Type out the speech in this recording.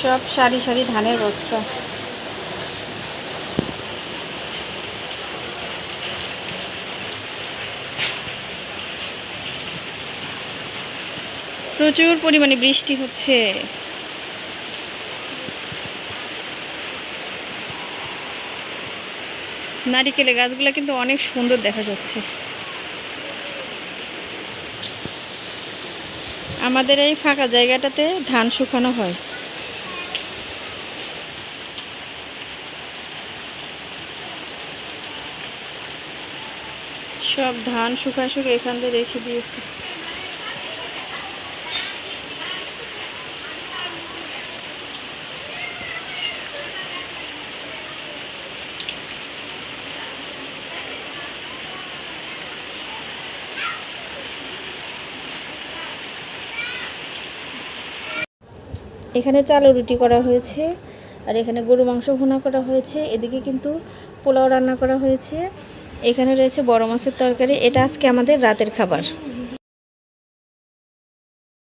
সব সারি সারি ধানের বস্তা। প্রচুর পরিমাণে বৃষ্টি হচ্ছে। নারিকেলের গাছগুলো কিন্তু অনেক সুন্দর দেখা যাচ্ছে। আমাদের এই ফাঁকা জায়গাটাতে ধান শুকানো হয়। সব ধান শুকায় এখান দিয়ে রেখে দিয়েছে। এখানে চালের রুটি করা হয়েছে, আর এখানে গরু মাংস ভুনা করা হয়েছে। এদিকে কিন্তু পোলাও রান্না করা হয়েছে। এখানে রয়েছে বড় মাছের তরকারি। এটা আজকে আমাদের রাতের খাবার।